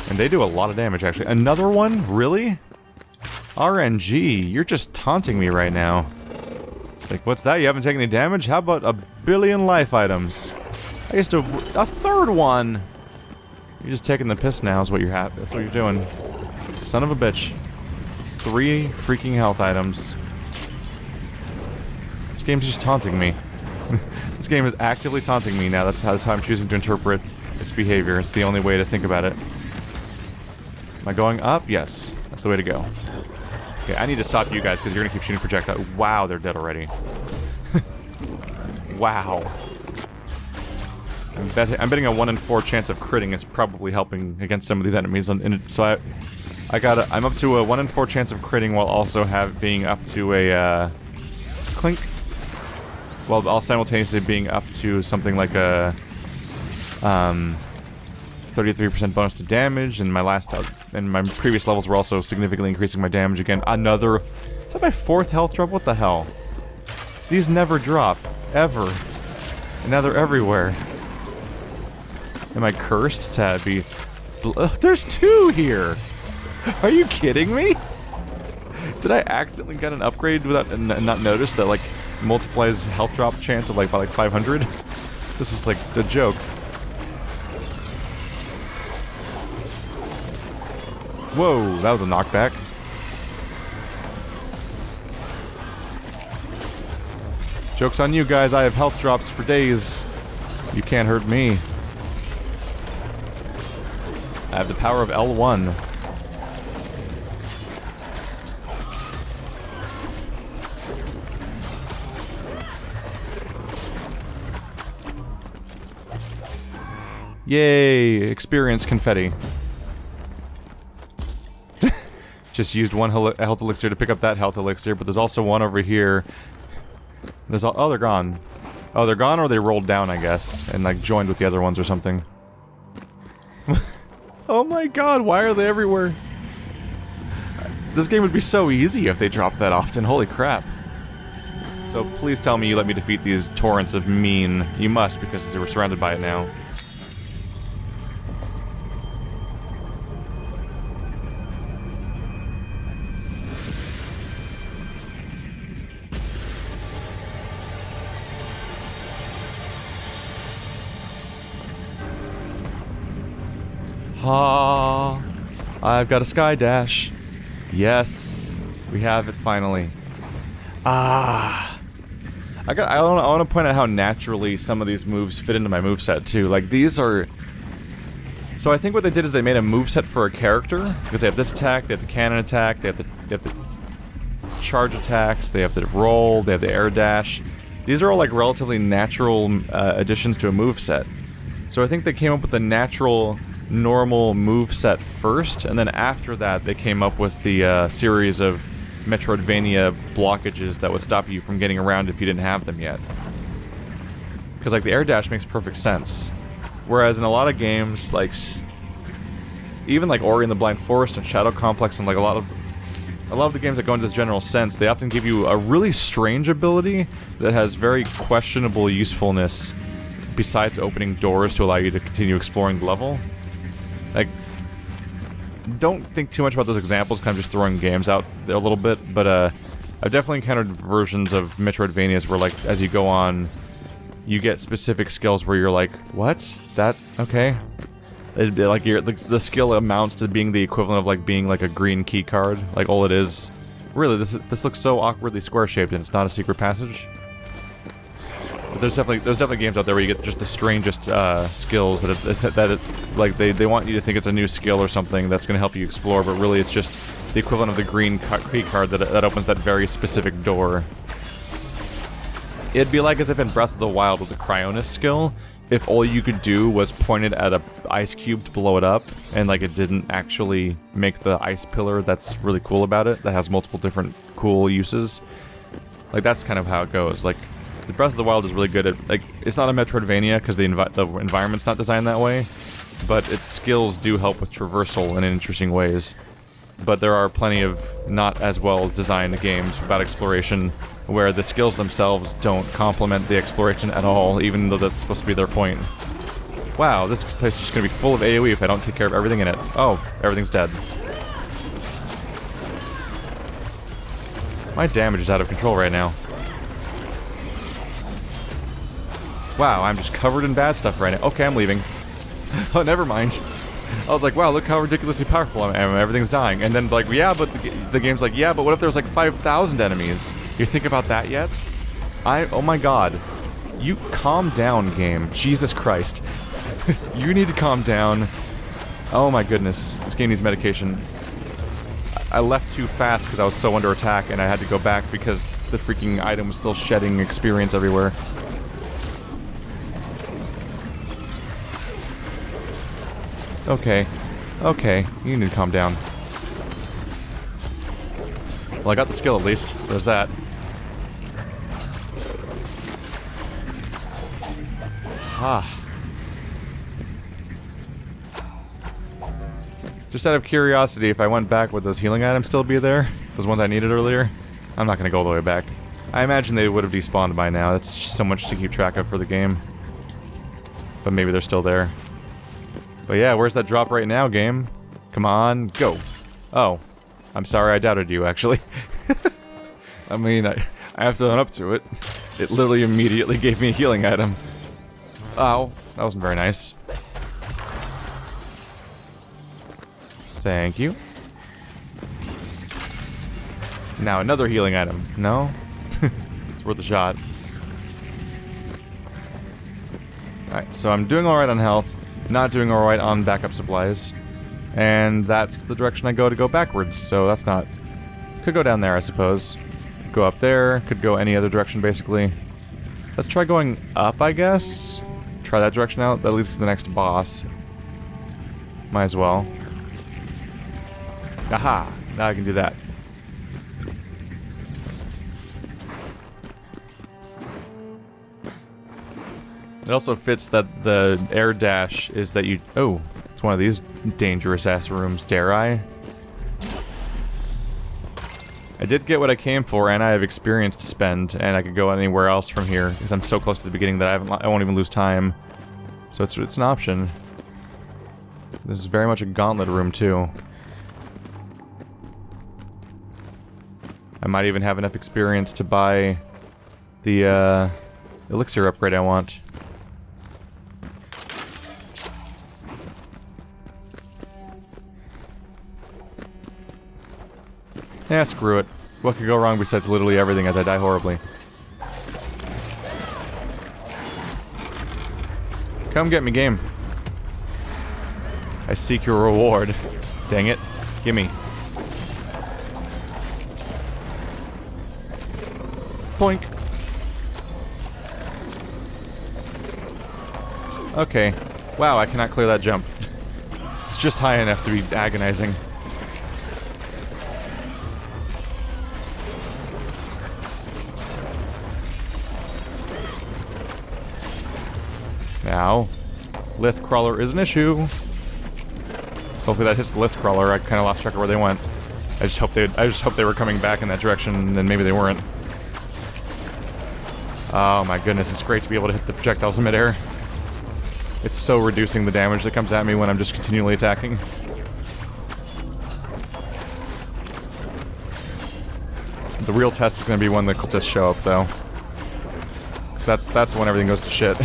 And they do a lot of damage, actually. Another one? Really? RNG, you're just taunting me right now. Like, what's that? You haven't taken any damage? How about a billion life items? I used to... A third one! You're just taking the piss now is what you're that's what you're doing. Son of a bitch. 3 freaking health items. This game's just taunting me. This game is actively taunting me now. That's how I'm choosing to interpret its behavior. It's the only way to think about it. Am I going up? Yes. That's the way to go. Okay, I need to stop you guys because you're gonna keep shooting projectiles. Wow, they're dead already. Wow. I'm betting a 1 in 4 chance of critting is probably helping against some of these enemies. So I'm up to a 1 in 4 chance of critting while also being up to a clink. While all simultaneously being up to something like a 33% bonus to damage, and my previous levels were also significantly increasing my damage again. Another... Is that my 4th health drop? What the hell? These never drop. Ever. And now they're everywhere. Am I cursed to be... There's 2 here! Are you kidding me? Did I accidentally get an upgrade without not notice that, like, multiplies health drop chance of, like, by, like, 500? This is, like, a joke. Whoa, that was a knockback. Joke's on you guys, I have health drops for days. You can't hurt me. I have the power of L1. Yay! Experience confetti. Just used 1 health elixir to pick up that health elixir, but there's also one over here. Oh, they're gone. Oh, they're gone, or they rolled down, I guess, and like joined with the other ones or something. Oh my god, why are they everywhere? This game would be so easy if they dropped that often, holy crap. So please tell me you let me defeat these torrents of mean. You must, because they were surrounded by it now. Ah, I've got a sky dash. Yes, we have it finally. Ah, I want to point out how naturally some of these moves fit into my moveset too. Like these are. So I think what they did is they made a moveset for a character because they have this attack, they have the cannon attack, they have the charge attacks, they have the roll, they have the air dash. These are all like relatively natural additions to a moveset. So I think they came up with the natural, normal moveset first, and then after that they came up with the series of metroidvania blockages that would stop you from getting around if you didn't have them yet. Because like the air dash makes perfect sense. Whereas in a lot of games, like even like Ori and the Blind Forest and Shadow Complex and like a lot of the games that go into this general sense, they often give you a really strange ability that has very questionable usefulness besides opening doors to allow you to continue exploring the level. Like, don't think too much about those examples, kind of just throwing games out there a little bit, but I've definitely encountered versions of Metroidvanias where, like, as you go on, you get specific skills where you're like, what? That? Okay. Like, the skill amounts to being the equivalent of, like, being, like, a green key card. Like, all it is. Really, this looks so awkwardly square-shaped and it's not a secret passage. But there's definitely games out there where you get just the strangest skills like they want you to think it's a new skill or something that's going to help you explore, but really it's just the equivalent of the green key card that opens that very specific door. It'd be like as if in Breath of the Wild with the Cryonis skill, if all you could do was point it at a ice cube to blow it up, and like it didn't actually make the ice pillar that's really cool about it, that has multiple different cool uses. Like that's kind of how it goes. Like the Breath of the Wild is really good at, like, it's not a Metroidvania because the environment's not designed that way, but its skills do help with traversal in interesting ways. But there are plenty of not as well designed games about exploration where the skills themselves don't complement the exploration at all, even though that's supposed to be their point. Wow, this place is just gonna be full of AoE if I don't take care of everything in it. Oh, everything's dead. My damage is out of control right now. Wow, I'm just covered in bad stuff right now. Okay, I'm leaving. Oh, never mind. I was like, wow, look how ridiculously powerful I am. Everything's dying. And then, like, yeah, but the game's like, yeah, but what if there's like 5,000 enemies? You think about that yet? Oh my god. You calm down, game. Jesus Christ. You need to calm down. Oh my goodness. This game needs medication. I left too fast because I was so under attack, and I had to go back because the freaking item was still shedding experience everywhere. Okay. Okay. You need to calm down. Well, I got the skill at least, so there's that. Ah. Just out of curiosity, if I went back, would those healing items still be there? Those ones I needed earlier? I'm not gonna go all the way back. I imagine they would have despawned by now. That's just so much to keep track of for the game. But maybe they're still there. But yeah, where's that drop right now, game? Come on, go. Oh. I'm sorry I doubted you, actually. I mean, I have to own up to it. It literally immediately gave me a healing item. Oh, that wasn't very nice. Thank you. Now another healing item. No? It's worth a shot. Alright, so I'm doing alright on health. Not doing alright on backup supplies. And that's the direction I go to go backwards, so that's not... Could go down there, I suppose. Could go up there, could go any other direction, basically. Let's try going up, I guess? Try that direction out, that leads to the next boss. Might as well. Aha! Now I can do that. It also fits that the air dash is that you... Oh, it's one of these dangerous-ass rooms, dare I? I did get what I came for, and I have experience to spend, and I could go anywhere else from here, because I'm so close to the beginning that I won't even lose time. So it's an option. This is very much a gauntlet room, too. I might even have enough experience to buy the elixir upgrade I want. Yeah, screw it. What could go wrong besides literally everything as I die horribly? Come get me, game. I seek your reward. Dang it. Gimme. Boink. Okay. Wow, I cannot clear that jump. It's just high enough to be agonizing. Now, lift crawler is an issue. Hopefully that hits the lift crawler. I kind of lost track of where they went. I just hope they were coming back in that direction, and maybe they weren't. Oh my goodness, it's great to be able to hit the projectiles in midair. It's so reducing the damage that comes at me when I'm just continually attacking. The real test is going to be when the cultists show up, though. Because that's when everything goes to shit.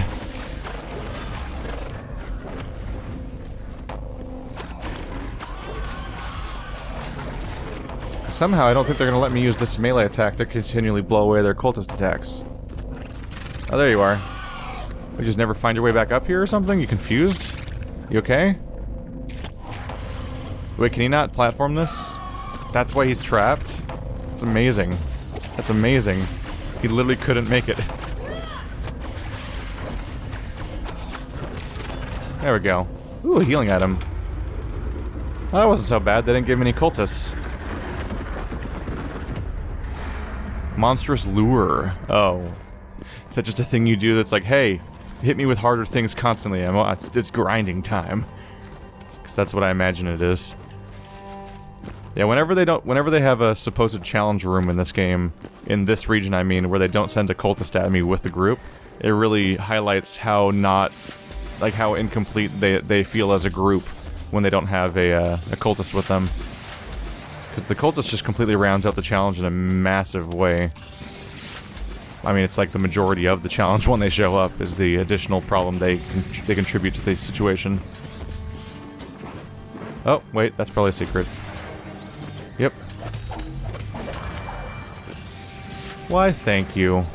Somehow, I don't think they're going to let me use this melee attack to continually blow away their cultist attacks. Oh, there you are. You just never find your way back up here or something? You confused? You okay? Wait, can he not platform this? That's why he's trapped? That's amazing. That's amazing. He literally couldn't make it. There we go. Ooh, a healing item. Oh, that wasn't so bad. They didn't give me any cultists. Monstrous lure. Oh. Is that just a thing you do that's like, hey, hit me with harder things constantly. It's grinding time. Because that's what I imagine it is. Yeah, whenever they have a supposed challenge room in this game, in this region I mean, where they don't send a cultist at me with the group, it really highlights how not like how incomplete they feel as a group when they don't have a cultist with them. Because the cultist just completely rounds out the challenge in a massive way. I mean, it's like the majority of the challenge when they show up is the additional problem they contribute to the situation. Oh, wait, that's probably a secret. Yep. Why, thank you.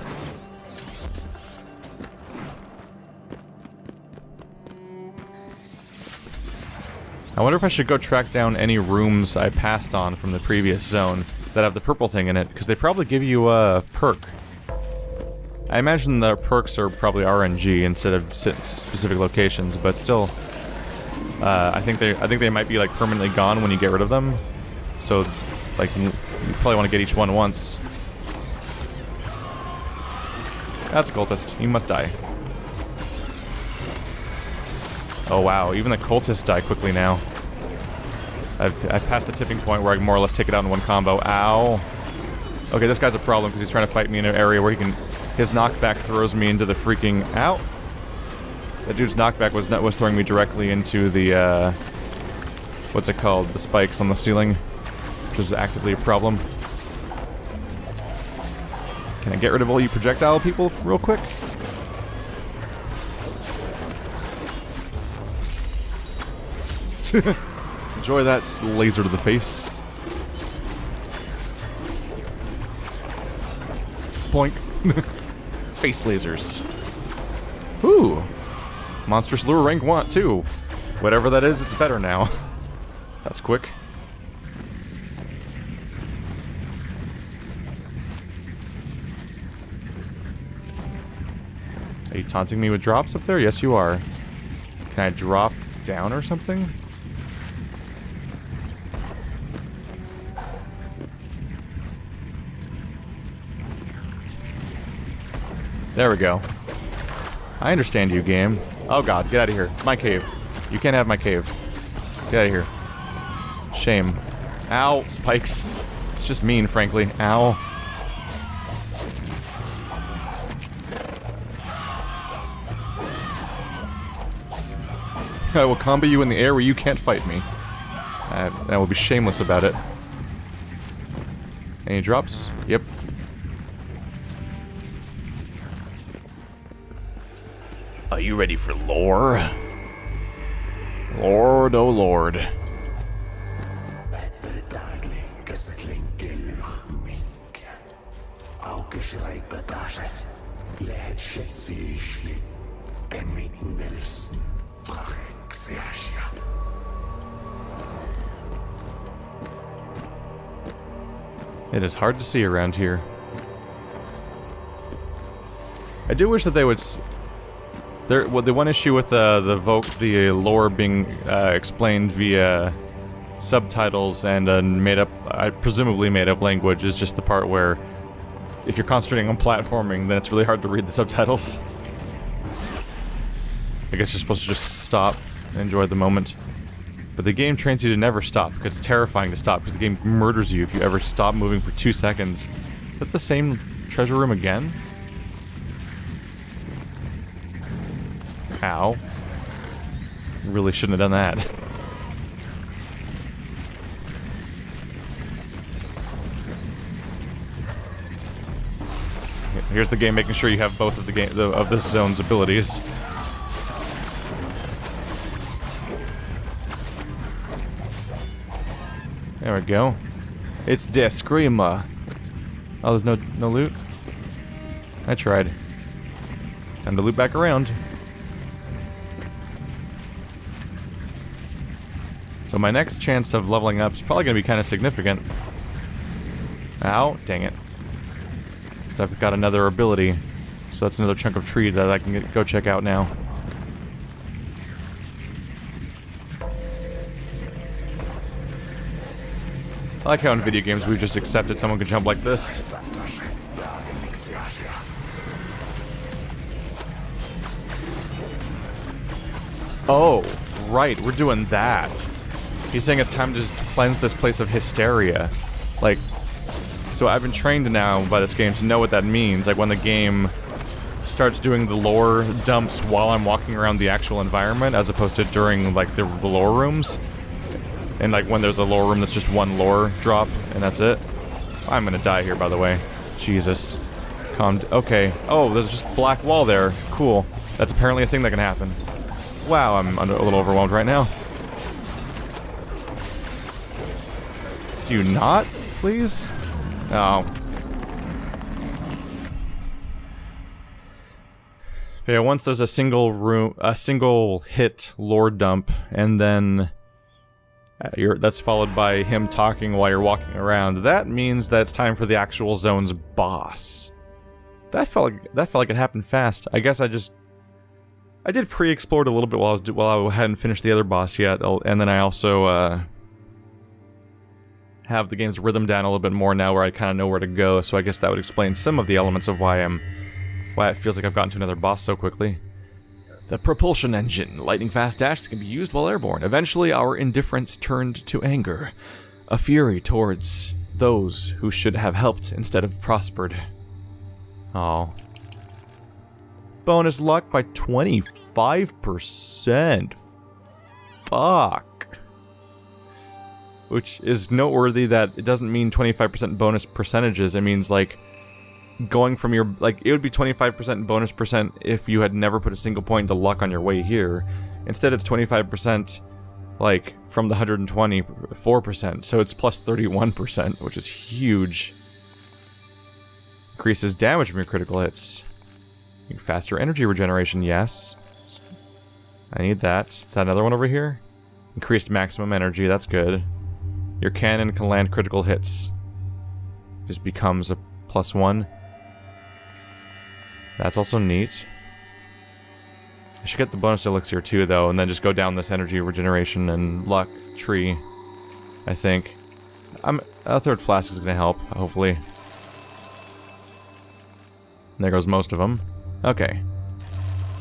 I wonder if I should go track down any rooms I passed on from the previous zone that have the purple thing in it, because they probably give you a perk. I imagine the perks are probably RNG instead of specific locations, but still, I think they might be like permanently gone when you get rid of them. So, like, you probably want to get each one once. That's a cultist. He must die. Oh wow, even the cultists die quickly now. I've passed the tipping point where I can more or less take it out in one combo. Ow. Okay, this guy's a problem because he's trying to fight me in an area where he can... His knockback throws me into the freaking... Ow! That dude's knockback was throwing me directly into the, what's it called? The spikes on the ceiling. Which is actively a problem. Can I get rid of all you projectile people real quick? Enjoy that laser to the face. Boink. Face lasers. Ooh. Monstrous lure rank 1 too. Whatever that is, it's better now. That's quick. Are you taunting me with drops up there? Yes, you are. Can I drop down or something? There we go. I understand you, game. Oh god, get out of here. It's my cave. You can't have my cave. Get out of here. Shame. Ow, spikes. It's just mean, frankly. Ow. I will combo you in the air where you can't fight me. I will be shameless about it. Any drops? Yep. Are you ready for lore? Lord, oh lord. It is hard to see around here. I do wish that they would... Well, the one issue with the lore being explained via subtitles and a made-up, presumably made-up language is just the part where if you're concentrating on platforming, then it's really hard to read the subtitles. I guess you're supposed to just stop and enjoy the moment. But the game trains you to never stop, because it's terrifying to stop, because the game murders you if you ever stop moving for 2 seconds. Is that the same treasure room again? Ow. Really shouldn't have done that. Here's the game making sure you have both of this zone's abilities. There we go. It's Descreema. Oh, there's no loot? I tried. Time to loot back around. So my next chance of leveling up is probably going to be kind of significant. Ow, dang it. Because I've got another ability. So that's another chunk of tree that I can go check out now. I like how in video games we've just accepted someone can jump like this. Oh, right, we're doing that. He's saying it's time to just cleanse this place of hysteria. Like, so I've been trained now by this game to know what that means. Like when the game starts doing the lore dumps while I'm walking around the actual environment, as opposed to during, like, the lore rooms. And, like, when there's a lore room that's just one lore drop, and that's it. I'm gonna die here, by the way. Jesus. Okay. Oh, there's just a black wall there. Cool. That's apparently a thing that can happen. Wow, I'm a little overwhelmed right now. Do you not, please? Oh. But yeah, once there's a single hit lore dump, and then that's followed by him talking while you're walking around. That means that it's time for the actual zone's boss. That felt like it happened fast. I guess I did pre-explore it a little bit while I hadn't finished the other boss yet, and then I also have the game's rhythm down a little bit more now, where I kind of know where to go. So I guess that would explain some of the elements of why it feels like I've gotten to another boss so quickly. The propulsion engine, lightning fast dash that can be used while airborne. Eventually, our indifference turned to anger, a fury towards those who should have helped instead of prospered. Oh. Bonus luck by 25%. Fuck. Which is noteworthy that it doesn't mean 25% bonus percentages. It means, like, going from your, like, it would be 25% bonus percent if you had never put a single point into luck on your way here. Instead, it's 25%, like, from the 124%, so it's plus 31%, which is huge. Increases damage from your critical hits. Faster energy regeneration, yes. I need that. Is that another one over here? Increased maximum energy, that's good. Your cannon can land critical hits. Just becomes a +1. That's also neat. I should get the bonus elixir too, though, and then just go down this energy regeneration and luck tree, I think. A third flask is going to help, hopefully. And there goes most of them. Okay.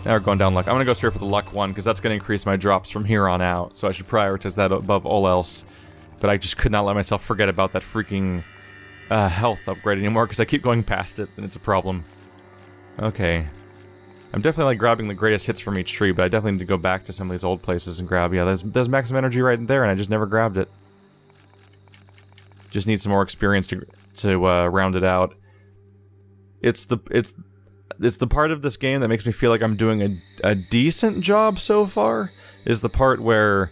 Now we're going down luck. I'm going to go straight for the luck one, because that's going to increase my drops from here on out, so I should prioritize that above all else. But I just could not let myself forget about that freaking health upgrade anymore, because I keep going past it, and it's a problem. Okay. I'm definitely, like, grabbing the greatest hits from each tree, but I definitely need to go back to some of these old places and grab... Yeah, there's maximum energy right there, and I just never grabbed it. Just need some more experience to round it out. It's the part of this game that makes me feel like I'm doing a decent job so far, is the part where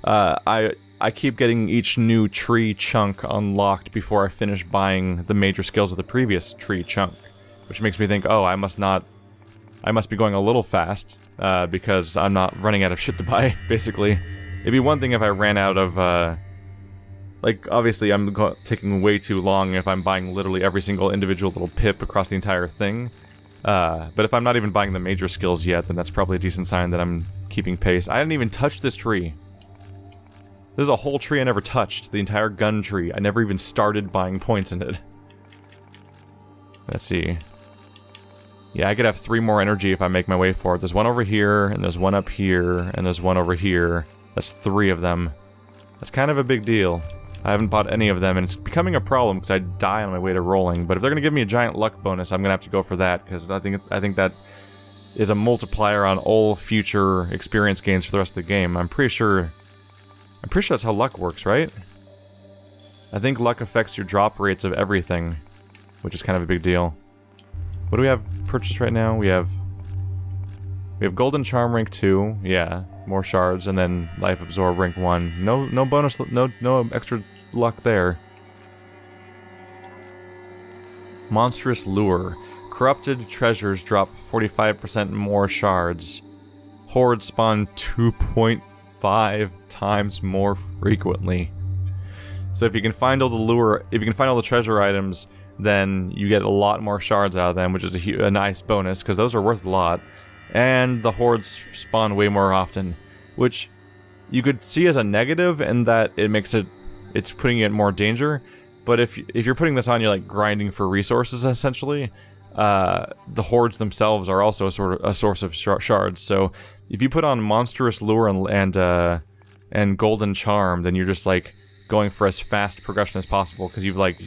I keep getting each new tree chunk unlocked before I finish buying the major skills of the previous tree chunk. Which makes me think, oh, I must be going a little fast, because I'm not running out of shit to buy, basically. It'd be one thing if I ran out of, like, obviously I'm taking way too long if I'm buying literally every single individual little pip across the entire thing. But if I'm not even buying the major skills yet, then that's probably a decent sign that I'm keeping pace. I didn't even touch this tree. This is a whole tree I never touched, the entire gun tree. I never even started buying points in it. Let's see. Yeah, I could have 3 more energy if I make my way for it. There's one over here, and there's one up here, and there's one over here. That's 3 of them. That's kind of a big deal. I haven't bought any of them, and it's becoming a problem because I die on my way to rolling. But if they're going to give me a giant luck bonus, I'm going to have to go for that, because I think that is a multiplier on all future experience gains for the rest of the game. I'm pretty sure that's how luck works, right? I think luck affects your drop rates of everything, which is kind of a big deal. What do we have purchased right now? We have Golden Charm rank 2, yeah, more shards, and then Life Absorb rank 1. No bonus, no extra luck there. Monstrous Lure. Corrupted treasures drop 45% more shards. Hordes spawn 2.5 times more frequently. So if you can find all the treasure items, then you get a lot more shards out of them, which is a nice bonus, because those are worth a lot. And the hordes spawn way more often, which you could see as a negative in that it's putting you in more danger. But if you're putting this on, you're like grinding for resources, essentially. The hordes themselves are also a source of shards. So if you put on Monstrous Lure and Golden Charm, then you're just like going for as fast progression as possible, because you've like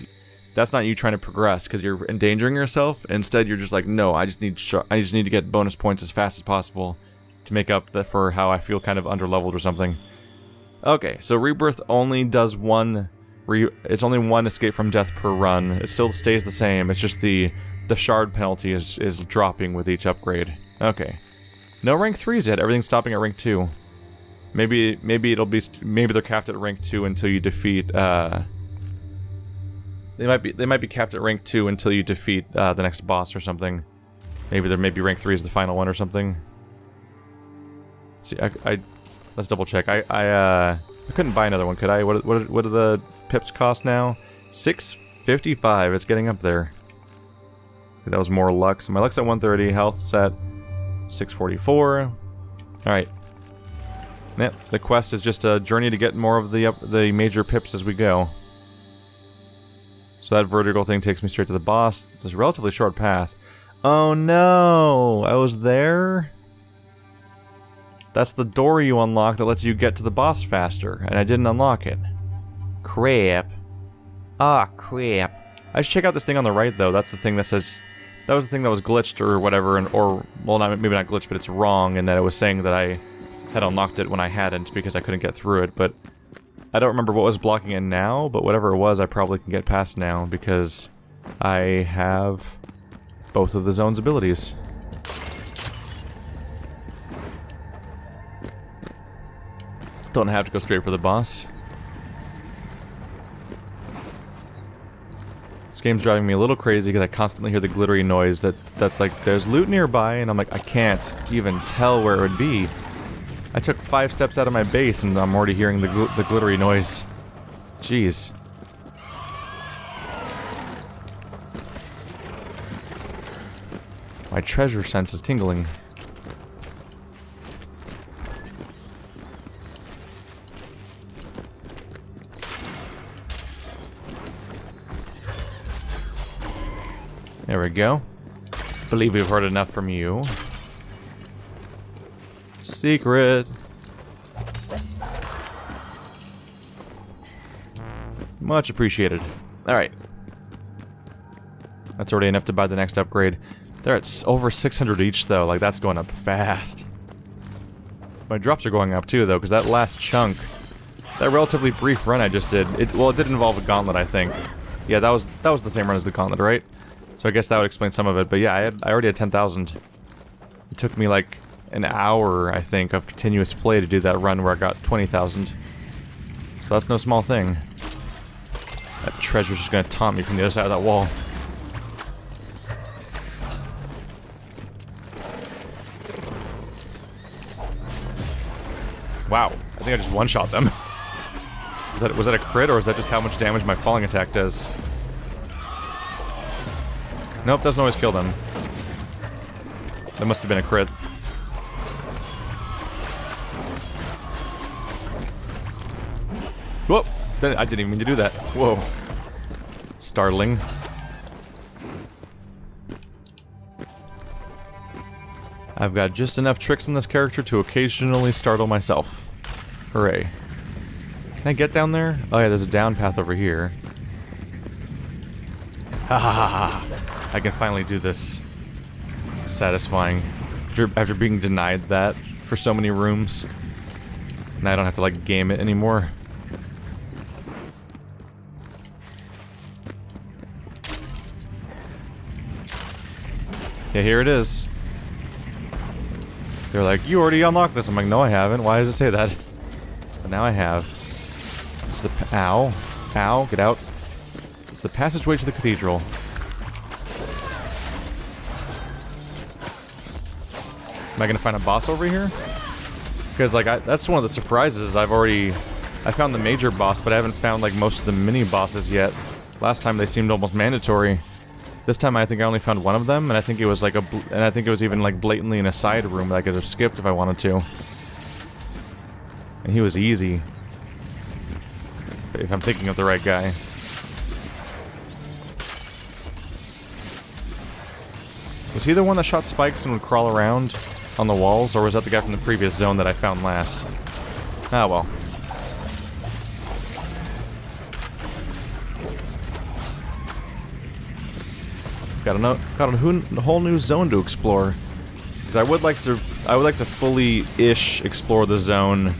that's not you trying to progress because you're endangering yourself. Instead, you're just like, no, I just need to get bonus points as fast as possible to make up for how I feel kind of underleveled or something. Okay, so Rebirth only does it's only one escape from death per run. It still stays the same. It's just the shard penalty is dropping with each upgrade. Okay. No rank 3s yet. Everything's stopping at rank 2. Maybe they're capped at rank 2 until you defeat they might be capped at rank 2 until you defeat the next boss or something. Maybe rank 3 is the final one or something. See, let's double check. I couldn't buy another one, could I? What do the pips cost now? 655. It's getting up there. That was more luck. So my luck's at 130. Health's at 644. All right. Yep. The quest is just a journey to get more of the major pips as we go. So that vertical thing takes me straight to the boss. It's a relatively short path. Oh no! I was there? That's the door you unlock that lets you get to the boss faster, and I didn't unlock it. Crap. Ah, crap. I should check out this thing on the right, though. That's the thing that says... That was the thing that was glitched or whatever, well, maybe not glitched, but it's wrong, and that it was saying that I had unlocked it when I hadn't because I couldn't get through it, but... I don't remember what was blocking it now, but whatever it was, I probably can get past now, because I have both of the zone's abilities. Don't have to go straight for the boss. This game's driving me a little crazy because I constantly hear the glittery noise that's like, there's loot nearby, and I'm like, I can't even tell where it would be. I took 5 steps out of my base and I'm already hearing the glittery noise. Jeez. My treasure sense is tingling. There we go. Believe we've heard enough from you. Secret. Much appreciated. Alright. That's already enough to buy the next upgrade. They're at over 600 each, though. Like, that's going up fast. My drops are going up, too, though, because that last chunk... That relatively brief run I just did... it did involve a gauntlet, I think. Yeah, that was the same run as the gauntlet, right? So I guess that would explain some of it. But yeah, I already had 10,000. It took me, like... an hour, I think, of continuous play to do that run where I got 20,000. So that's no small thing. That treasure's just gonna taunt me from the other side of that wall. Wow, I think I just one-shot them. Was that a crit, or is that just how much damage my falling attack does? Nope, doesn't always kill them. That must have been a crit. Whoa! I didn't even mean to do that. Whoa. Startling. I've got just enough tricks in this character to occasionally startle myself. Hooray. Can I get down there? Oh yeah, there's a down path over here. Ha ha ha ha. I can finally do this. Satisfying. After being denied that for so many rooms. Now I don't have to, like, game it anymore. Yeah, here it is. They're like, you already unlocked this. I'm like, no I haven't. Why does it say that? But now I have. It's the... Ow. Ow, get out. It's the passageway to the cathedral. Am I gonna find a boss over here? Because, like, that's one of the surprises. I found the major boss, but I haven't found, like, most of the mini-bosses yet. Last time they seemed almost mandatory. This time I think I only found one of them, and I think it was like and I think it was even like blatantly in a side room that I could have skipped if I wanted to. And he was easy. If I'm thinking of the right guy. Was he the one that shot spikes and would crawl around on the walls, or was that the guy from the previous zone that I found last? Ah, well. Got a whole new zone to explore. Because I would like to fully-ish explore the zone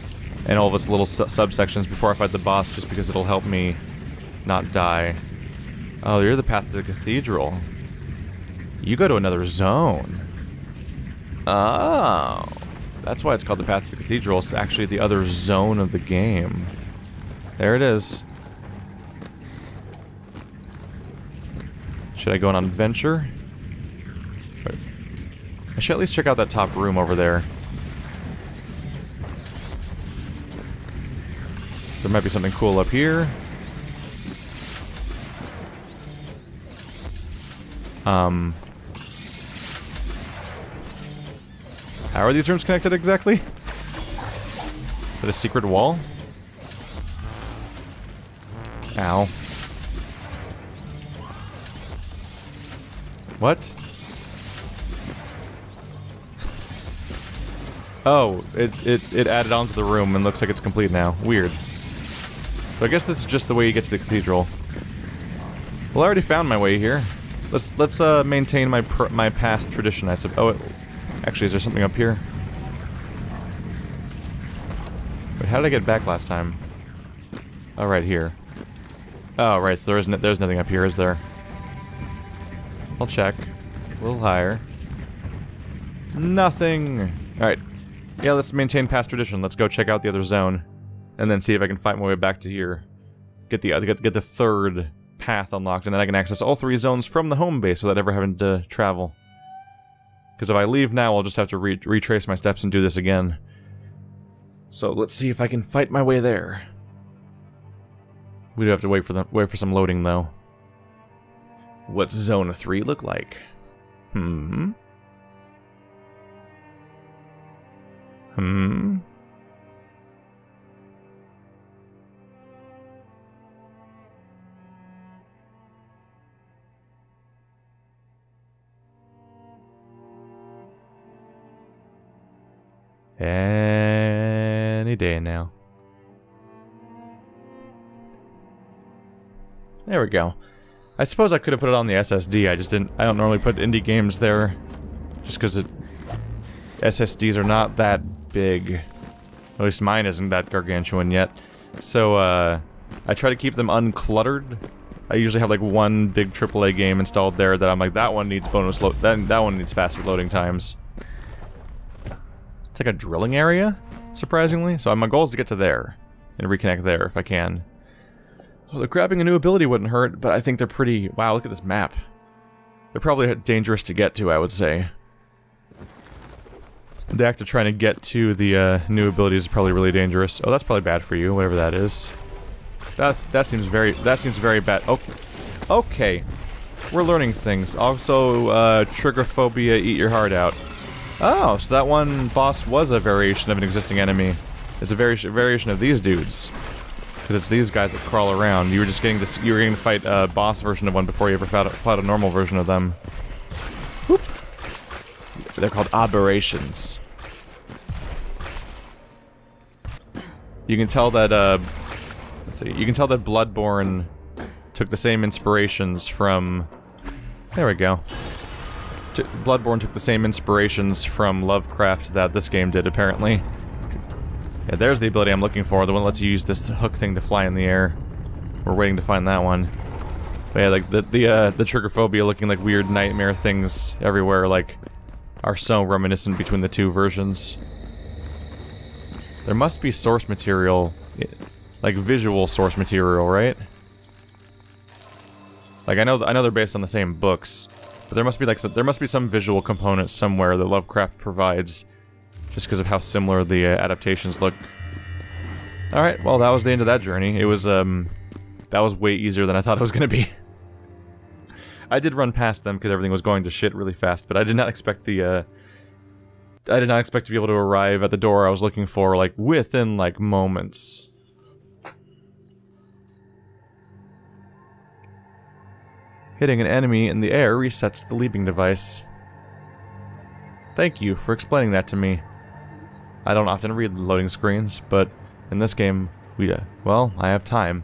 and all of its little subsections before I fight the boss, just because it'll help me not die. Oh, you're the path to the cathedral. You go to another zone. Oh. That's why it's called the path to the cathedral. It's actually the other zone of the game. There it is. Should I go on an adventure? I should at least check out that top room over there. There might be something cool up here. How are these rooms connected exactly? Is that a secret wall? Ow. What? Oh, it added on to the room and looks like it's complete now. Weird. So I guess this is just the way you get to the cathedral. Well, I already found my way here. Let's maintain my past tradition, I suppose. Oh, actually, is there something up here? Wait, how did I get back last time? Oh, right here. Oh, right, so there's nothing up here, is there? I'll check. A little higher. Nothing! Alright. Yeah, let's maintain past tradition. Let's go check out the other zone. And then see if I can fight my way back to here. Get the third path unlocked, and then I can access all 3 zones from the home base without ever having to travel. Because if I leave now, I'll just have to retrace my steps and do this again. So let's see if I can fight my way there. We do have to wait for some loading, though. What's Zone 3 look like? Hmm? Any day now. There we go. I suppose I could have put it on the SSD, I just didn't. I don't normally put indie games there. Just because SSDs are not that big. At least mine isn't that gargantuan yet. So, I try to keep them uncluttered. I usually have like one big AAA game installed there that I'm like, that one needs bonus load. That one needs faster loading times. It's like a drilling area, surprisingly. So my goal is to get to there and reconnect there if I can. Well, grabbing a new ability wouldn't hurt, but I think they're pretty... Wow, look at this map. They're probably dangerous to get to, I would say. The act of trying to get to the new abilities is probably really dangerous. Oh, that's probably bad for you, whatever that is. That seems very bad. Oh, okay. We're learning things. Also, trigger phobia, eat your heart out. Oh, so that one boss was a variation of an existing enemy. It's a variation of these dudes. Because it's these guys that crawl around. You were just getting to, fight a boss version of one before you ever fought a normal version of them. Whoop. They're called aberrations. You can tell that, let's see, you can tell that Bloodborne took the same inspirations from... There we go. Bloodborne took the same inspirations from Lovecraft that this game did, apparently. Yeah, there's the ability I'm looking for, the one that lets you use this hook thing to fly in the air. We're waiting to find that one. But yeah, like, the trigger phobia looking like weird nightmare things everywhere, like, are so reminiscent between the two versions. There must be source material, like visual source material, right? Like, I know they're based on the same books, but there must be some visual component somewhere that Lovecraft provides, just because of how similar the adaptations look. Alright, well, that was the end of that journey. It was, that was way easier than I thought it was gonna be. I did run past them because everything was going to shit really fast, but I did not expect I did not expect to be able to arrive at the door I was looking for, like, within, like, moments. Hitting an enemy in the air resets the leaping device. Thank you for explaining that to me. I don't often read the loading screens, but in this game, well, I have time.